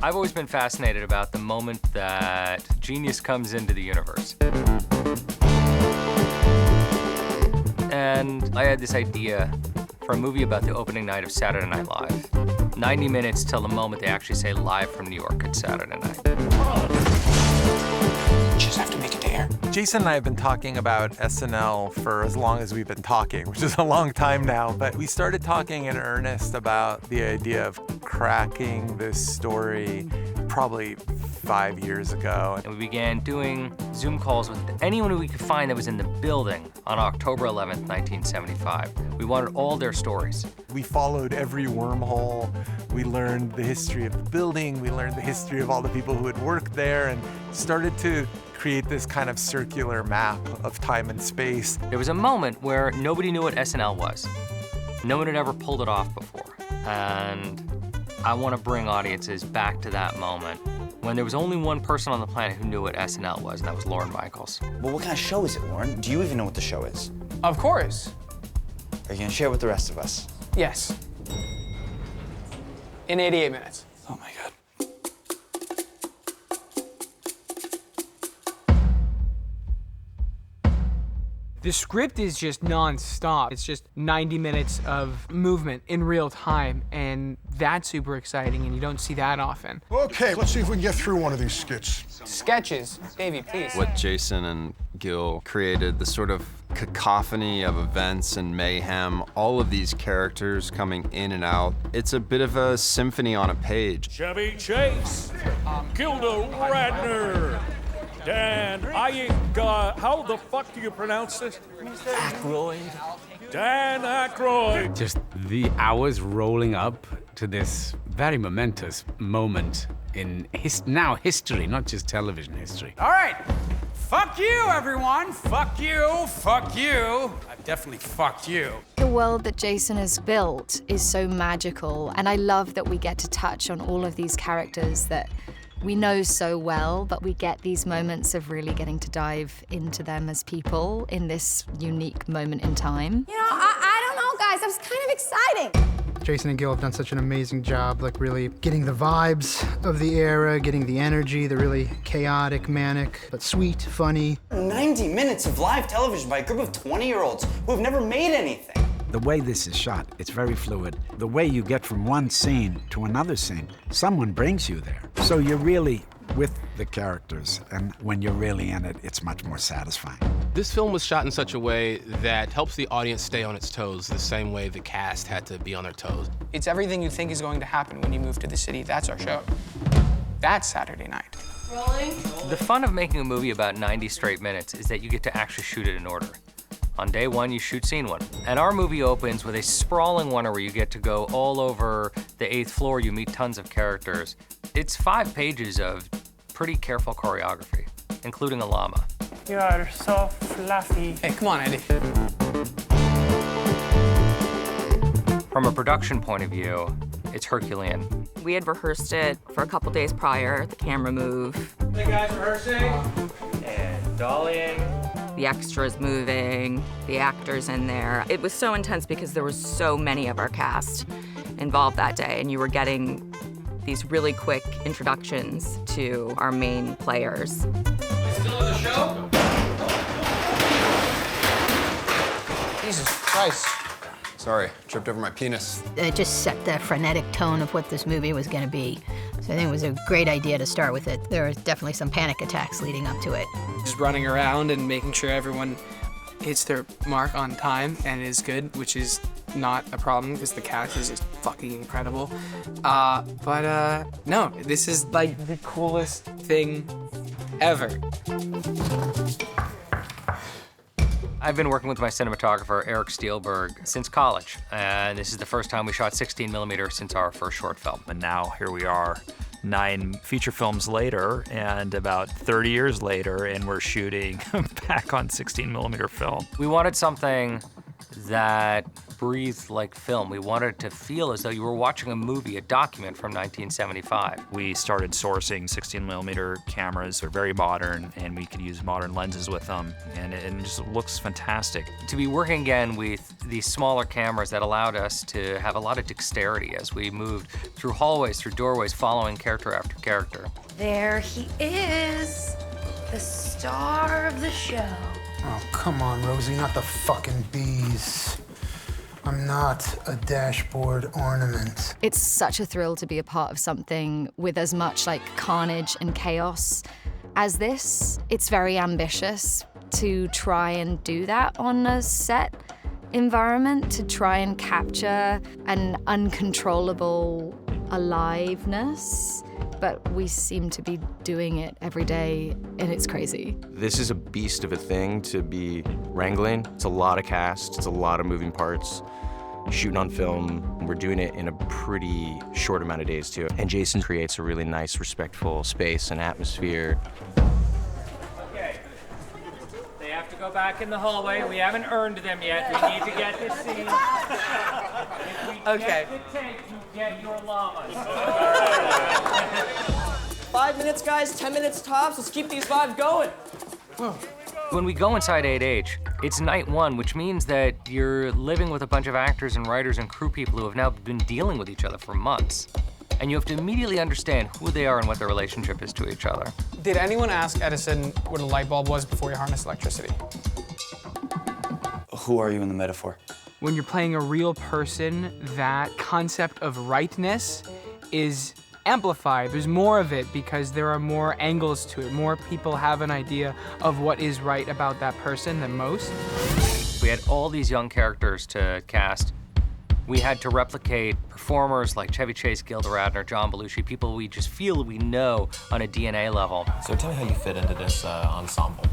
I've always been fascinated about the moment that genius comes into the universe. And I had this idea for a movie about the opening night of Saturday Night Live. 90 minutes till the moment they actually say live from New York at Saturday night. Just have to make it to air. Jason and I have been talking about SNL for as long as we've been talking, which is a long time now, but we started talking in earnest about the idea of cracking this story probably 5 years ago. And we began doing Zoom calls with anyone who we could find that was in the building on October 11th, 1975. We wanted all their stories. We followed every wormhole. We learned the history of the building. We learned the history of all the people who had worked there and started to create this kind of circular map of time and space. There was a moment where nobody knew what SNL was. No one had ever pulled it off before. And I want to bring audiences back to that moment when there was only one person on the planet who knew what SNL was, and that was Lorne Michaels. Well, what kind of show is it, Lauren? Do you even know what the show is? Of course. Are you gonna share it with the rest of us? Yes. In 88 minutes. Oh my God. The script is just non-stop. It's just 90 minutes of movement in real time, and that's super exciting, and you don't see that often. Okay, let's see if we can get through one of these skits. Sketches. Davey, please. What Jason and Gil created, the sort of cacophony of events and mayhem, all of these characters coming in and out. It's a bit of a symphony on a page. Chevy Chase, Gilda Radner, Dan how the fuck do you pronounce this? Aykroyd. Dan Aykroyd. Just the hours rolling up to this very momentous moment in now history, not just television history. All right, fuck you, everyone. Fuck you, fuck you. I've definitely fucked you. The world that Jason has built is so magical, and I love that we get to touch on all of these characters that we know so well, but we get these moments of really getting to dive into them as people in this unique moment in time. You know, I don't know, guys. That was kind of exciting. Jason and Gil have done such an amazing job, like really getting the vibes of the era, getting the energy, the really chaotic, manic, but sweet, funny. 90 minutes of live television by a group of 20-year-olds who have never made anything. The way this is shot, it's very fluid. The way you get from one scene to another scene, someone brings you there. So you're really with the characters, and when you're really in it, it's much more satisfying. This film was shot in such a way that helps the audience stay on its toes the same way the cast had to be on their toes. It's everything you think is going to happen when you move to the city. That's our show. That's Saturday night. Rolling. The fun of making a movie about 90 straight minutes is that you get to actually shoot it in order. On day one, you shoot scene one. And our movie opens with a sprawling one where you get to go all over the 8th floor, you meet tons of characters. It's 5 pages of pretty careful choreography, including a llama. You are so fluffy. Hey, come on, Eddie. From a production point of view, it's Herculean. We had rehearsed it for a couple days prior, the camera move. Hey guys, rehearsing. And dollying. The extras moving, the actors in there. It was so intense because there was so many of our cast involved that day, and you were getting these really quick introductions to our main players. Still in the show? Jesus Christ. Sorry, tripped over my penis. It just set the frenetic tone of what this movie was going to be. So I think it was a great idea to start with it. There were definitely some panic attacks leading up to it. Just running around and making sure everyone hits their mark on time and is good, which is not a problem because the cast is just fucking incredible. No, this is like the coolest thing ever. I've been working with my cinematographer, Eric Steelberg, since college. And this is the first time we shot 16mm since our first short film. And now here we are, 9 feature films later and about 30 years later, and we're shooting back on 16mm film. We wanted something that breathed like film. We wanted it to feel as though you were watching a movie, a document from 1975. We started sourcing 16mm cameras. They're very modern, and we could use modern lenses with them, and it just looks fantastic. To be working again with these smaller cameras that allowed us to have a lot of dexterity as we moved through hallways, through doorways, following character after character. There he is, the star of the show. Oh, come on, Rosie, not the fucking bees. I'm not a dashboard ornament. It's such a thrill to be a part of something with as much like carnage and chaos as this. It's very ambitious to try and do that on a set environment, to try and capture an uncontrollable aliveness. But we seem to be doing it every day, and it's crazy. This is a beast of a thing to be wrangling. It's a lot of cast, it's a lot of moving parts. Shooting on film, we're doing it in a pretty short amount of days too. And Jason creates a really nice, respectful space and atmosphere. Okay. They have to go back in the hallway. We haven't earned them yet. We need to get this scene. If we get the take, you get your llamas. 5 minutes, guys, 10 minutes tops. Let's keep these vibes going. When we go inside 8H, it's night one, which means that you're living with a bunch of actors and writers and crew people who have now been dealing with each other for months. And you have to immediately understand who they are and what their relationship is to each other. Did anyone ask Edison what a light bulb was before he harnessed electricity? Who are you in the metaphor? When you're playing a real person, that concept of rightness is amplified. There's more of it because there are more angles to it. More people have an idea of what is right about that person than most. We had all these young characters to cast. We had to replicate performers like Chevy Chase, Gilda Radner, John Belushi, people we just feel we know on a DNA level. So tell me how you fit into this ensemble.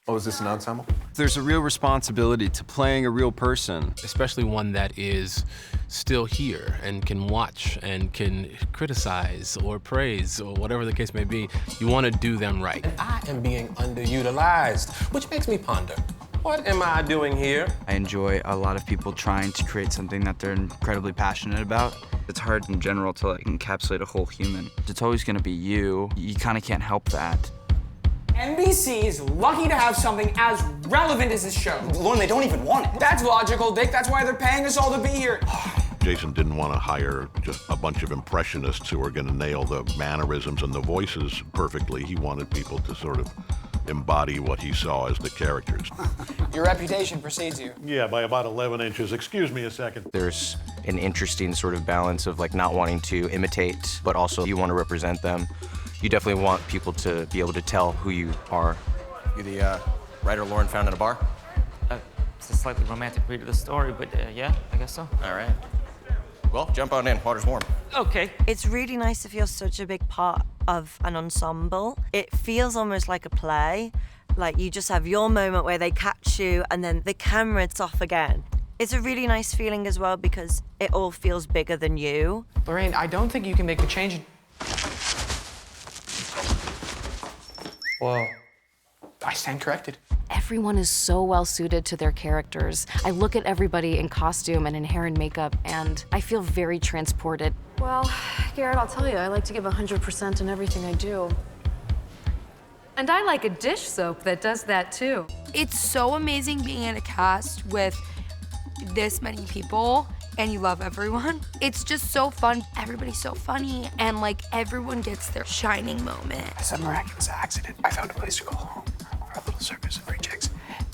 Oh, is this an ensemble? There's a real responsibility to playing a real person. Especially one that is still here and can watch and can criticize or praise or whatever the case may be. You want to do them right. I am being underutilized, which makes me ponder. What am I doing here? I enjoy a lot of people trying to create something that they're incredibly passionate about. It's hard in general to like encapsulate a whole human. It's always gonna be you. You kind of can't help that. NBC is lucky to have something as relevant as this show. Lauren, they don't even want it. That's logical, Dick. That's why they're paying us all to be here. Jason didn't want to hire just a bunch of impressionists who were going to nail the mannerisms and the voices perfectly. He wanted people to sort of embody what he saw as the characters. Your reputation precedes you. Yeah, by about 11 inches. Excuse me a second. There's an interesting sort of balance of like not wanting to imitate, but also you want to represent them. You definitely want people to be able to tell who you are. You're the writer Lauren found in a bar? It's a slightly romantic read of the story, but yeah, I guess so. All right. Well, jump on in. Water's warm. Okay. It's really nice to feel such a big part of an ensemble. It feels almost like a play. Like you just have your moment where they catch you and then the camera's off again. It's a really nice feeling as well because it all feels bigger than you. Lorraine, I don't think you can make the change. Whoa. I stand corrected. Everyone is so well suited to their characters. I look at everybody in costume and in hair and makeup, and I feel very transported. Well, Garrett, I'll tell you, I like to give 100% in everything I do. And I like a dish soap that does that too. It's so amazing being in a cast with this many people and you love everyone. It's just so fun. Everybody's so funny and like everyone gets their shining moment. It's a miraculous accident. I found a place to go home for a little circus of free chicks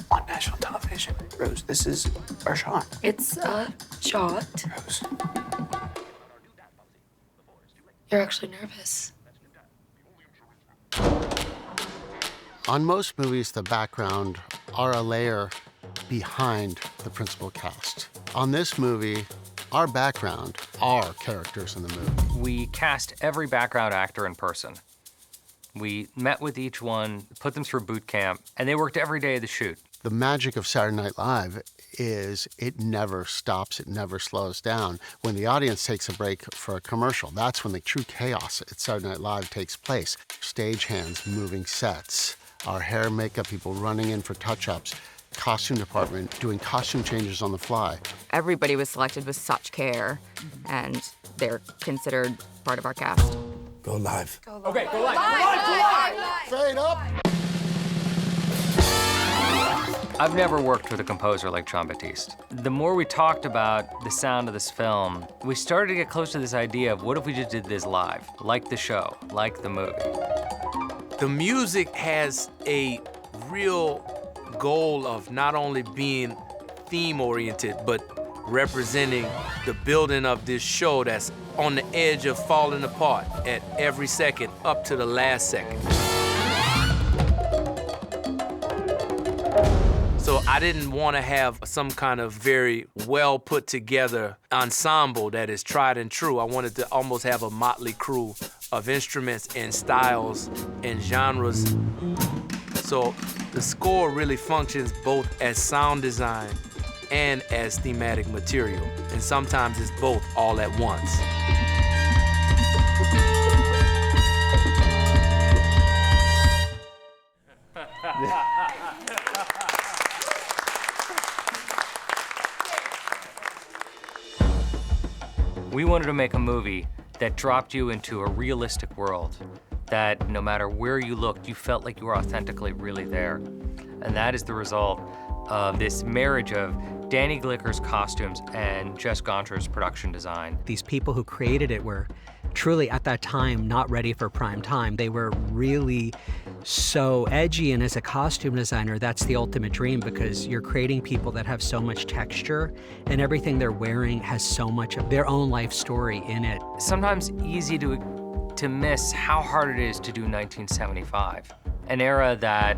on national television. Rose, this is our shot. It's a shot. Rose. You're actually nervous. On most movies, the background are a layer behind the principal cast. On this movie, our background are characters in the movie. We cast every background actor in person. We met with each one, put them through boot camp, and they worked every day of the shoot. The magic of Saturday Night Live is it never stops, it never slows down. When the audience takes a break for a commercial, that's when the true chaos at Saturday Night Live takes place. Stagehands moving sets, our hair and makeup people running in for touch-ups. costume department doing costume changes on the fly. Everybody was selected with such care, and they're considered part of our cast. Go live. Okay, go live. Fade up. I've never worked with a composer like Jon Batiste. The more we talked about the sound of this film, we started to get close to this idea of what if we just did this live, like the show, like the movie. The music has a real goal of not only being theme-oriented, but representing the building of this show that's on the edge of falling apart at every second up to the last second. So I didn't want to have some kind of very well put together ensemble that is tried and true. I wanted to almost have a motley crew of instruments and styles and genres. So the score really functions both as sound design and as thematic material. And sometimes it's both all at once. We wanted to make a movie that dropped you into a realistic world, that no matter where you looked, you felt like you were authentically really there. And that is the result of this marriage of Danny Glicker's costumes and Jess Gonter's production design. These people who created it were truly, at that time, not ready for prime time. They were really so edgy, and as a costume designer, that's the ultimate dream, because you're creating people that have so much texture, and everything they're wearing has so much of their own life story in it. Sometimes easy to miss how hard it is to do 1975, an era that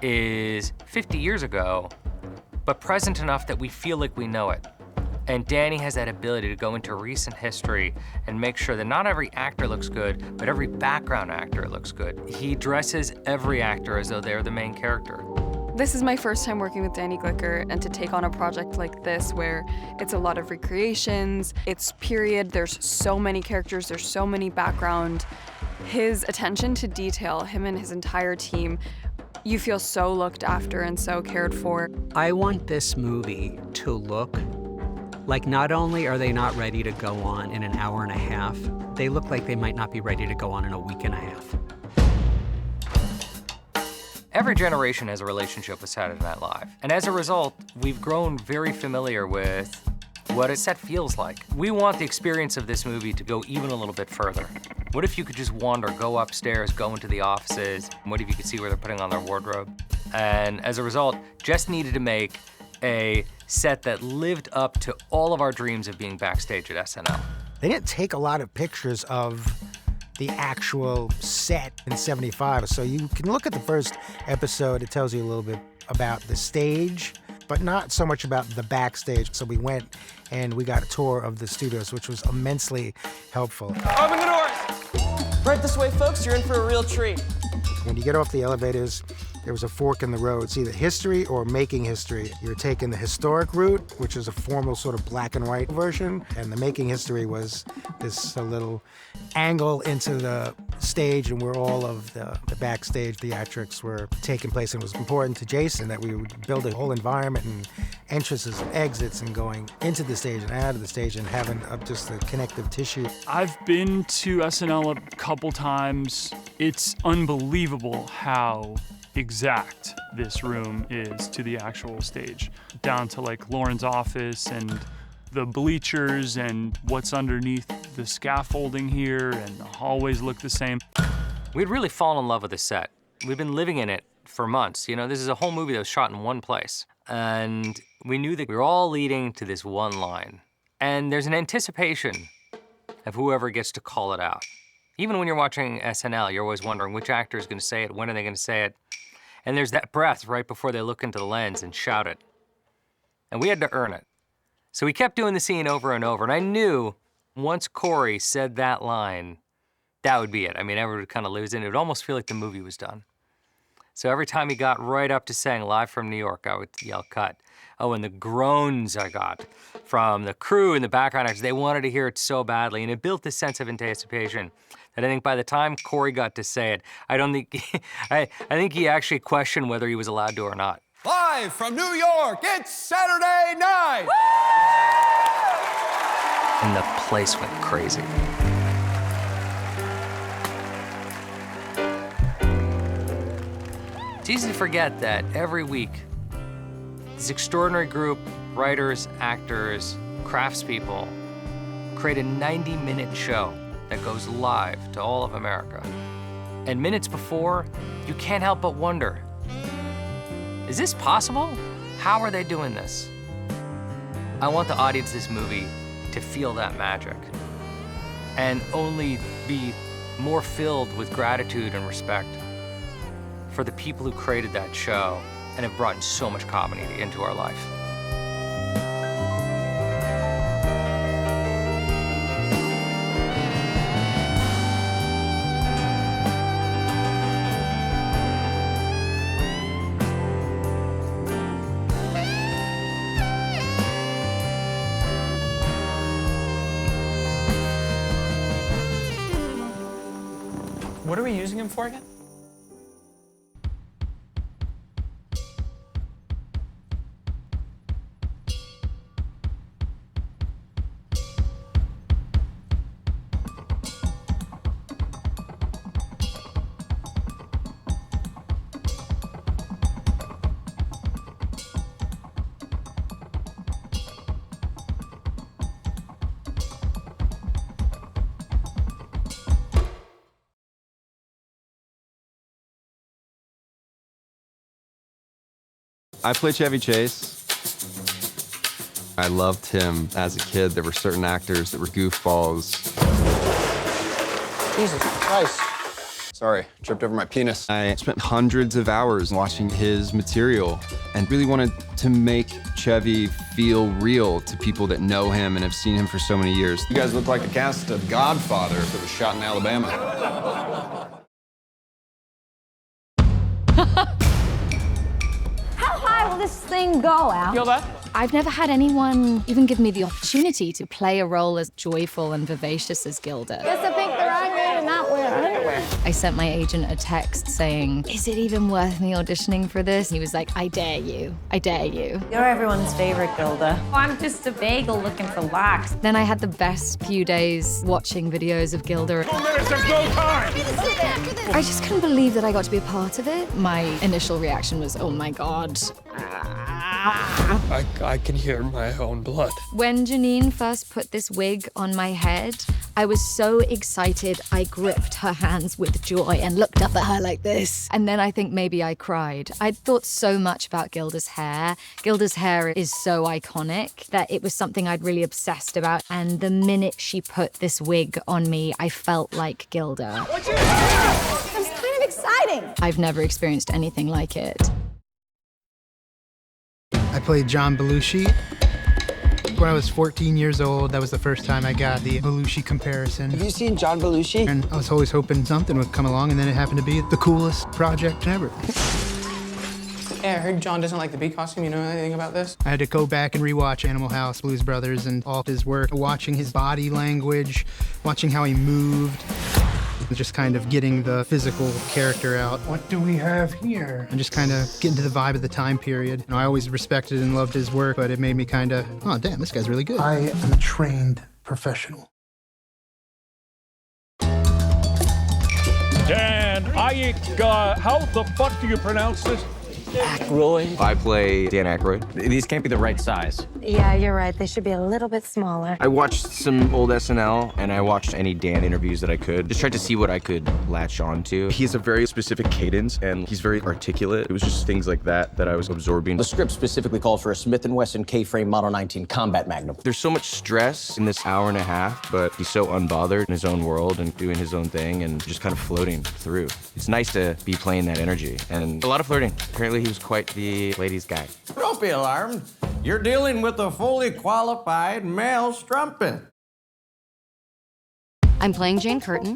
is 50 years ago, but present enough that we feel like we know it. And Danny has that ability to go into recent history and make sure that not every actor looks good, but every background actor looks good. He dresses every actor as though they're the main character. This is my first time working with Danny Glicker, and to take on a project like this where it's a lot of recreations, it's period, there's so many characters, there's so many background. His attention to detail, him and his entire team, you feel so looked after and so cared for. I want this movie to look like not only are they not ready to go on in an hour and a half, they look like they might not be ready to go on in a week and a half. Every generation has a relationship with Saturday Night Live. And as a result, we've grown very familiar with what a set feels like. We want the experience of this movie to go even a little bit further. What if you could just wander, go upstairs, go into the offices? What if you could see where they're putting on their wardrobe? And as a result, Jess needed to make a set that lived up to all of our dreams of being backstage at SNL. They didn't take a lot of pictures of the actual set in '75, so you can look at the first episode. It tells you a little bit about the stage, but not so much about the backstage. So we went and we got a tour of the studios, which was immensely helpful. Open the doors! Right this way, folks, you're in for a real treat. When you get off the elevators, there was a fork in the road. It's either history or making history. You're taking the historic route, which is a formal sort of black and white version, and the making history was this little angle into the stage and where all of the backstage theatrics were taking place. And it was important to Jason that we would build a whole environment and entrances and exits and going into the stage and out of the stage and having just the connective tissue. I've been to SNL a couple times. It's unbelievable how exact this room is to the actual stage, down to like Lauren's office and the bleachers and what's underneath the scaffolding here, and the hallways look the same. We'd really fallen in love with the set. We've been living in it for months. You know, this is a whole movie that was shot in one place. And we knew that we were all leading to this one line. And there's an anticipation of whoever gets to call it out. Even when you're watching SNL, you're always wondering which actor is gonna say it, when are they gonna say it? And there's that breath right before they look into the lens and shout it. And we had to earn it. So we kept doing the scene over and over, and I knew once Corey said that line, that would be it. I mean, everyone would kind of lose it. It would almost feel like the movie was done. So every time he got right up to saying live from New York, I would yell cut. Oh, and the groans I got from the crew and the background actors, they wanted to hear it so badly, and it built this sense of anticipation that I think by the time Corey got to say it, I think he actually questioned whether he was allowed to or not. Live Live from New York, it's Saturday night! And the place went crazy. It's easy to forget that every week, this extraordinary group, writers, actors, craftspeople, create a 90-minute show that goes live to all of America. And minutes before, you can't help but wonder, is this possible? How are they doing this? I want the audience of this movie to feel that magic and only be more filled with gratitude and respect for the people who created that show and have brought so much comedy into our life. What are we using him for again? I play Chevy Chase. I loved him as a kid. There were certain actors that were goofballs. Jesus Christ. Sorry, tripped over my penis. I spent hundreds of hours watching his material and really wanted to make Chevy feel real to people that know him and have seen him for so many years. You guys look like the cast of Godfather if it was shot in Alabama. How high will this thing go, Al? Feel that? I've never had anyone even give me the opportunity to play a role as joyful and vivacious as Gilda. Guess I think the right way to not wear underwear. I sent my agent a text saying, is it even worth me auditioning for this? He was like, I dare you. I dare you. You're everyone's favorite, Gilda. Oh, I'm just a bagel looking for locks. Then I had the best few days watching videos of Gilda. 2 minutes, there's no time! I just couldn't believe that I got to be a part of it. My initial reaction was, oh my God. I can hear my own blood. When Janine first put this wig on my head, I was so excited I gripped her hands with joy and looked up at her like this. And then I think maybe I cried. I'd thought so much about Gilda's hair. Gilda's hair is so iconic that it was something I'd really obsessed about. And the minute she put this wig on me, I felt like Gilda. It's kind of exciting. I've never experienced anything like it. I played John Belushi. When I was 14 years old, that was the first time I got the Belushi comparison. Have you seen John Belushi? And I was always hoping something would come along, and then it happened to be the coolest project ever. Hey, I heard John doesn't like the bee costume. You know anything about this? I had to go back and rewatch Animal House, Blues Brothers, and all of his work, watching his body language, watching how he moved, just kind of getting the physical character out. What do we have here? And just kind of getting to the vibe of the time period. You know, I always respected and loved his work, but it made me kind of, oh, damn, this guy's really good. I am a trained professional. Dan how the fuck do you pronounce this? Aykroyd. I play Dan Aykroyd. These can't be the right size. Yeah, you're right. They should be a little bit smaller. I watched some old SNL, and I watched any Dan interviews that I could. Just tried to see what I could latch on to. He has a very specific cadence, and he's very articulate. It was just things like that that I was absorbing. The script specifically called for a Smith & Wesson K-frame Model 19 Combat Magnum. There's so much stress in this hour and a half, but he's so unbothered in his own world and doing his own thing and just kind of floating through. It's nice to be playing that energy, and a lot of flirting. Apparently, he was quite the ladies' guy. Don't be alarmed. You're dealing with a fully qualified male strumpet. I'm playing Jane Curtin.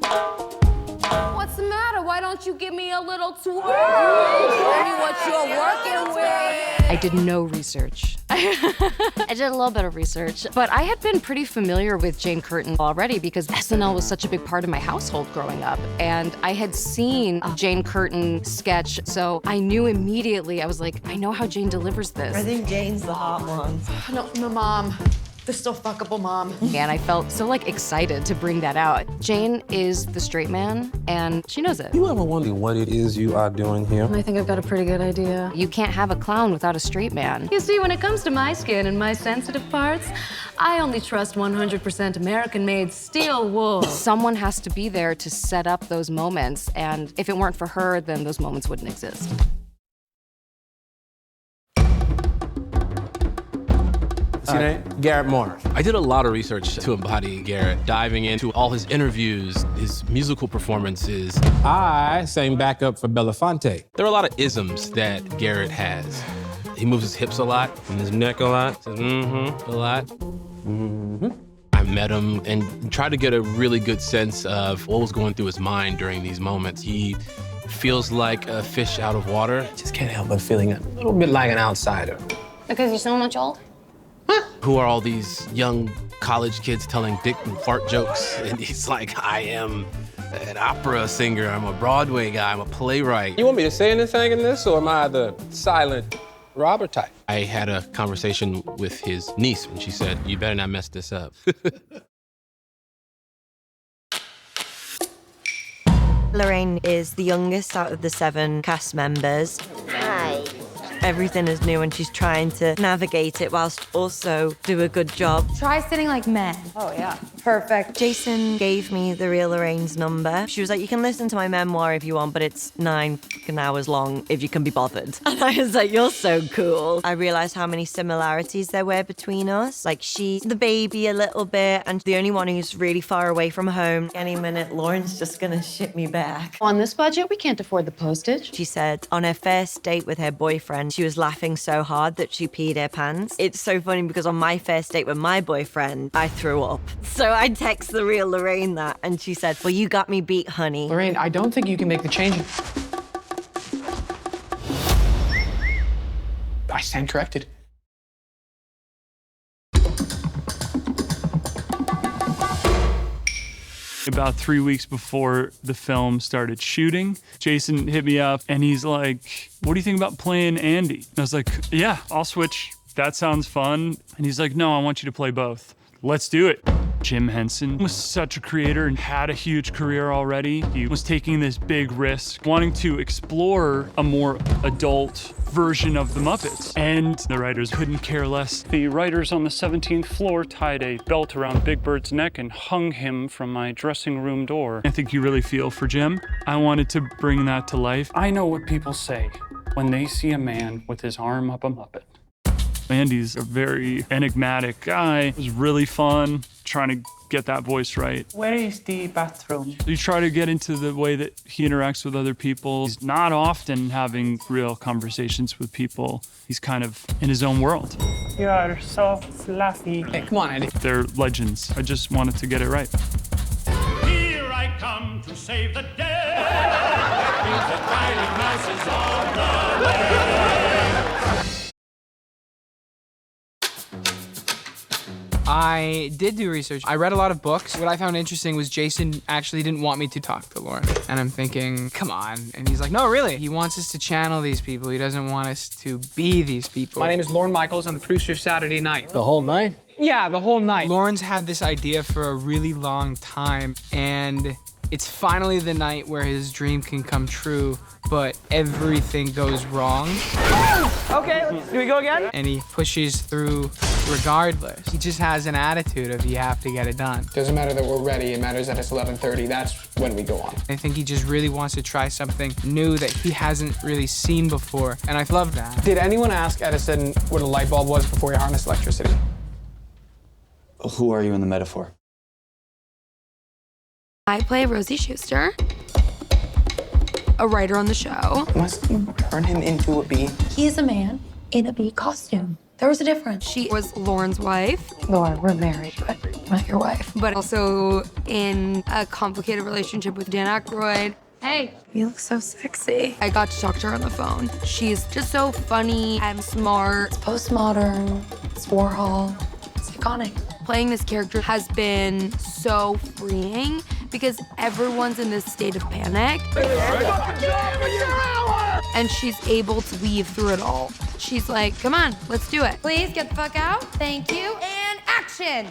What's the matter? Why don't you give me a little twirl? Tell me what you're working with. I did no research. I did a little bit of research, but I had been pretty familiar with Jane Curtin already because SNL was such a big part of my household growing up. And I had seen a Jane Curtin sketch, so I knew immediately, I was like, I know how Jane delivers this. I think Jane's the hot one. No, my mom. The still fuckable mom. And I felt so excited to bring that out. Jane is the straight man, and she knows it. You ever wonder what it is you are doing here? I think I've got a pretty good idea. You can't have a clown without a straight man. You see, when it comes to my skin and my sensitive parts, I only trust 100% American-made steel wool. Someone has to be there to set up those moments, and if it weren't for her, then those moments wouldn't exist. What's your name? Garrett Moore. I did a lot of research to embody Garrett, diving into all his interviews, his musical performances. I sang backup for Belafonte. There are a lot of isms that Garrett has. He moves his hips a lot, and his neck a lot, says a lot. I met him and tried to get a really good sense of what was going through his mind during these moments. He feels like a fish out of water. Just can't help but feeling a little bit like an outsider. Because you're so much older? Who are all these young college kids telling dick and fart jokes? And he's like, I am an opera singer, I'm a Broadway guy, I'm a playwright. You want me to say anything in this, or am I the silent robber type? I had a conversation with his niece, and she said, you better not mess this up. Lorraine is the youngest out of the 7 cast members. Hi. Everything is new and she's trying to navigate it whilst also do a good job. Try sitting like men. Oh, yeah. Perfect. Jason gave me the real Lorraine's number. She was like, you can listen to my memoir if you want, but it's 9 fucking hours long if you can be bothered. And I was like, you're so cool. I realized how many similarities there were between us. Like, she's the baby a little bit and the only one who's really far away from home. Any minute, Lauren's just gonna ship me back. On this budget, we can't afford the postage. She said on her first date with her boyfriend, she was laughing so hard that she peed her pants. It's so funny because on my first date with my boyfriend, I threw up. So I text the real Lorraine that, and she said, well, you got me beat, honey. Lorraine, I don't think you can make the change. I stand corrected. About 3 weeks before the film started shooting, Jason hit me up and he's like, what do you think about playing Andy? And I was like, yeah, I'll switch. That sounds fun. And he's like, no, I want you to play both. Let's do it. Jim Henson was such a creator and had a huge career already. He was taking this big risk, wanting to explore a more adult version of the Muppets. And the writers couldn't care less. The writers on the 17th floor tied a belt around Big Bird's neck and hung him from my dressing room door. I think you really feel for Jim. I wanted to bring that to life. I know what people say when they see a man with his arm up a Muppet. Andy's a very enigmatic guy. It was really fun trying to get that voice right. Where is the bathroom? You try to get into the way that he interacts with other people. He's not often having real conversations with people. He's kind of in his own world. You are so fluffy. Hey, come on, Andy. They're legends. I just wanted to get it right. Here I come to save the day. The tiny mouse is on the way. I did do research. I read a lot of books. What I found interesting was Jason actually didn't want me to talk to Lauren. And I'm thinking, come on. And he's like, no, really. He wants us to channel these people. He doesn't want us to be these people. My name is Lorne Michaels. I'm the producer of Saturday Night. The whole night? Yeah, the whole night. Lauren's had this idea for a really long time, and it's finally the night where his dream can come true, but everything goes wrong. Okay, do we go again? And he pushes through regardless. He just has an attitude of you have to get it done. Doesn't matter that we're ready, it matters that it's 11:30. That's when we go on. I think he just really wants to try something new that he hasn't really seen before, and I love that. Did anyone ask Edison what a light bulb was before he harnessed electricity? Who are you in the metaphor? I play Rosie Schuster, a writer on the show. Must you turn him into a bee? He is a man in a bee costume. There was a difference. She was Lauren's wife. Lauren, we're married, but not your wife. But also in a complicated relationship with Dan Aykroyd. Hey, you look so sexy. I got to talk to her on the phone. She's just so funny and smart. It's postmodern, it's Warhol, it's iconic. Playing this character has been so freeing because everyone's in this state of panic. And she's able to weave through it all. She's like, come on, let's do it. Please get the fuck out. Thank you. And action.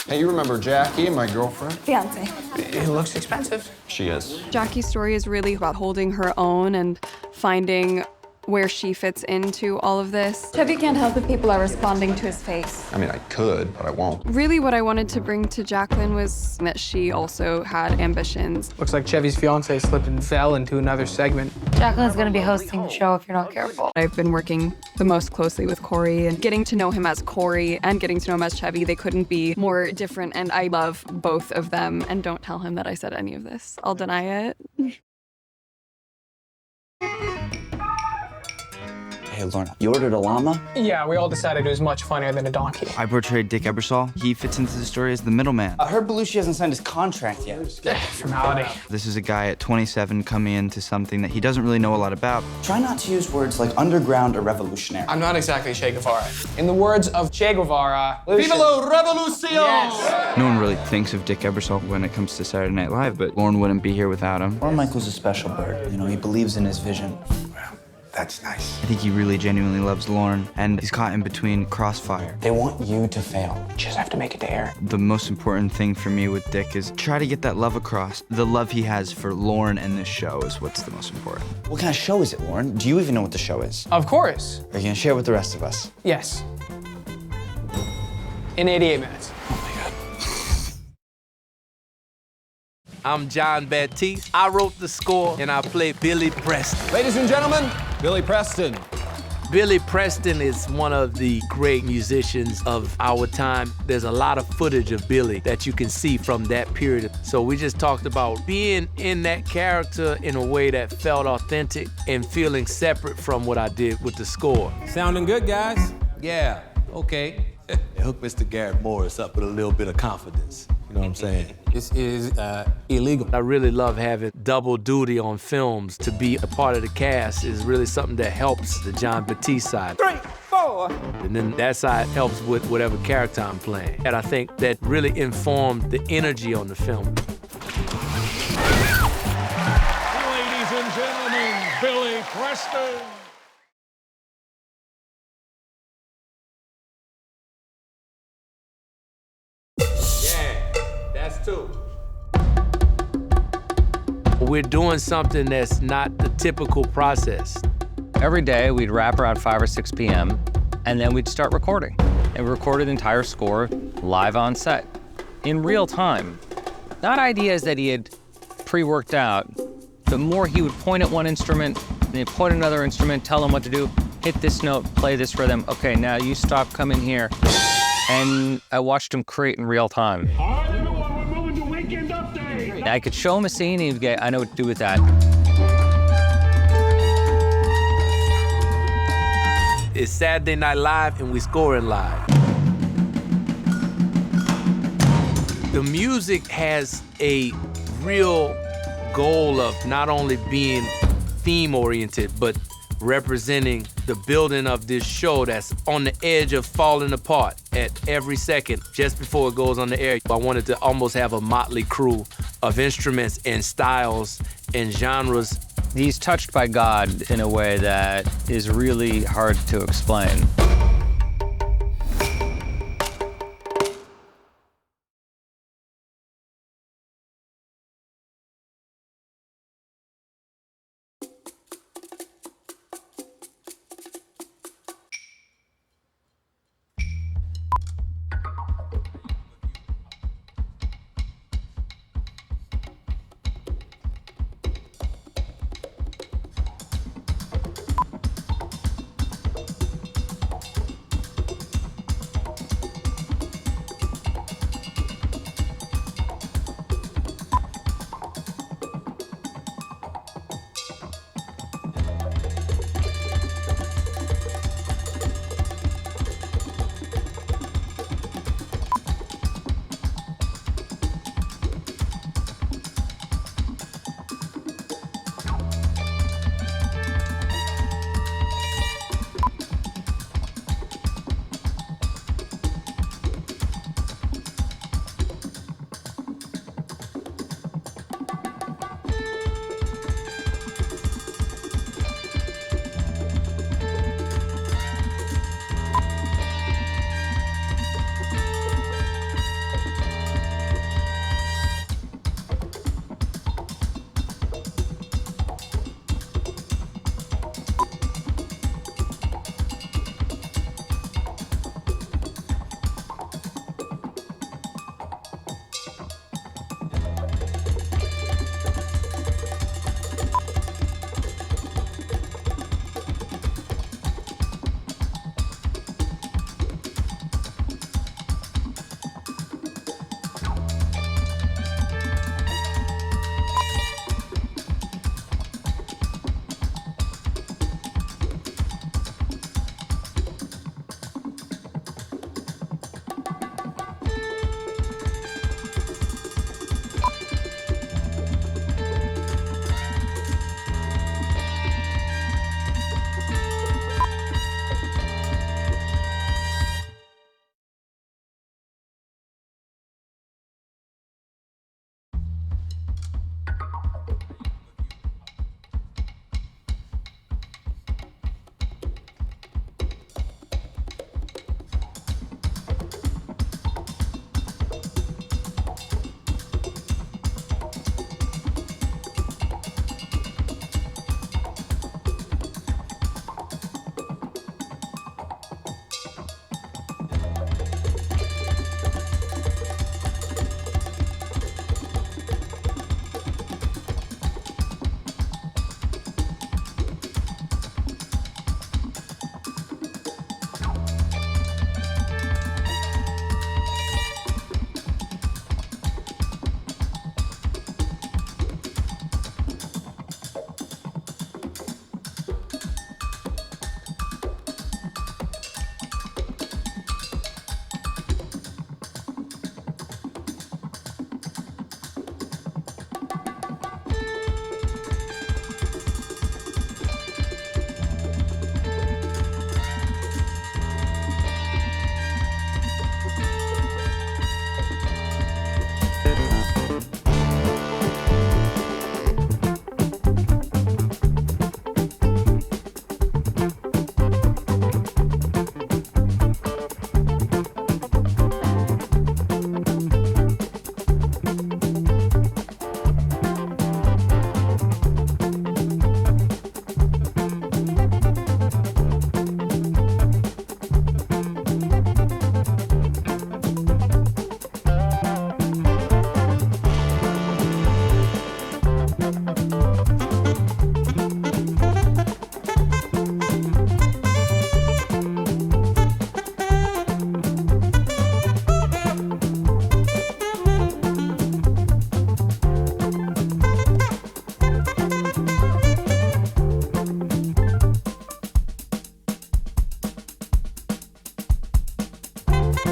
Hey, you remember Jackie, my girlfriend? Fiance. It looks expensive. She is. Jackie's story is really about holding her own and finding where she fits into all of this. Chevy can't help it. People are responding to his face. I mean, I could, but I won't. Really what I wanted to bring to Jacqueline was that she also had ambitions. Looks like Chevy's fiance slipped and fell into another segment. Jacqueline's gonna be hosting the show if you're not careful. I've been working the most closely with Corey and getting to know him as Corey and getting to know him as Chevy. They couldn't be more different, and I love both of them. And don't tell him that I said any of this. I'll deny it. Hey, Lauren, you ordered a llama? Yeah, we all decided it was much funnier than a donkey. I portrayed Dick Ebersol. He fits into the story as the middleman. I heard Belushi hasn't signed his contract yet. Formality. This is a guy at 27 coming into something that he doesn't really know a lot about. Try not to use words like underground or revolutionary. I'm not exactly Che Guevara. In the words of Che Guevara, Viva la revolucion! Yes. No one really thinks of Dick Ebersol when it comes to Saturday Night Live, but Lauren wouldn't be here without him. Lauren Michaels a special bird. You know, he believes in his vision. That's nice. I think he really genuinely loves Lauren, and he's caught in between crossfire. They want you to fail. You just have to make it to air. The most important thing for me with Dick is try to get that love across. The love he has for Lauren and this show is what's the most important. What kind of show is it, Lauren? Do you even know what the show is? Of course. Are you gonna share it with the rest of us? Yes. In 88 minutes. I'm John Baptiste. I wrote the score and I play Billy Preston. Ladies and gentlemen, Billy Preston. Billy Preston is one of the great musicians of our time. There's a lot of footage of Billy that you can see from that period. So we just talked about being in that character in a way that felt authentic and feeling separate from what I did with the score. Sounding good, guys? Yeah, okay. Hook Mr. Garrett Morris up with a little bit of confidence. You know what I'm saying? This is illegal. I really love having double duty on films. To be a part of the cast is really something that helps the John Batiste side. 3, 4. And then that side helps with whatever character I'm playing. And I think that really informed the energy on the film. Ladies and gentlemen, Billy Preston. Too. We're doing something that's not the typical process. Every day we'd wrap around 5 or 6 p.m. and then we'd start recording. And we recorded the entire score live on set, in real time. Not ideas that he had pre-worked out, but more he would point at one instrument, then he'd point at another instrument, tell them what to do, hit this note, play this rhythm. Okay, now you stop, come in here. And I watched him create in real time. I could show him a scene and he'd get, I know what to do with that. It's Saturday Night Live and we scoring live. The music has a real goal of not only being theme-oriented, but representing the building of this show that's on the edge of falling apart at every second just before it goes on the air. I wanted to almost have a motley crew of instruments and styles and genres. He's touched by God in a way that is really hard to explain.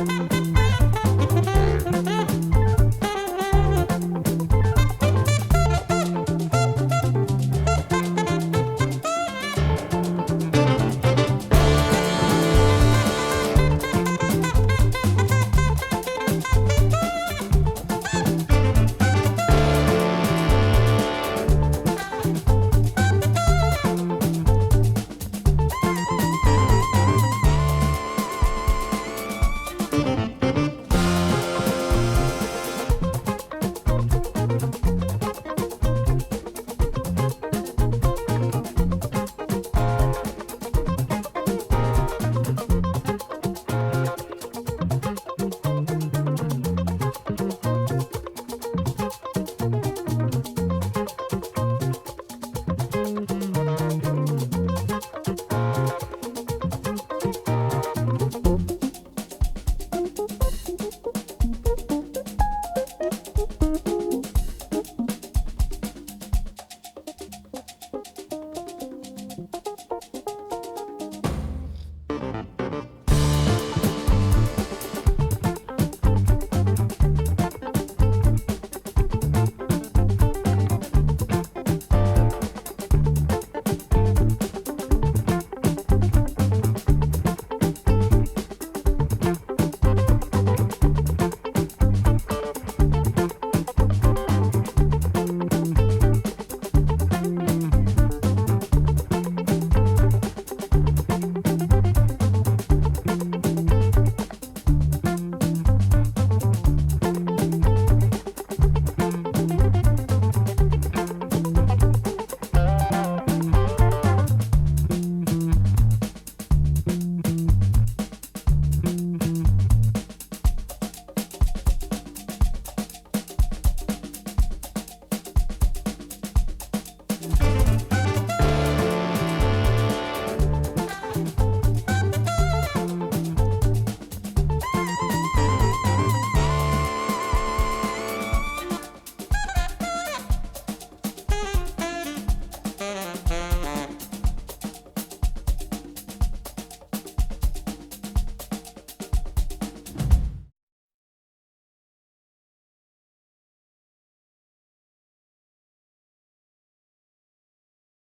fun.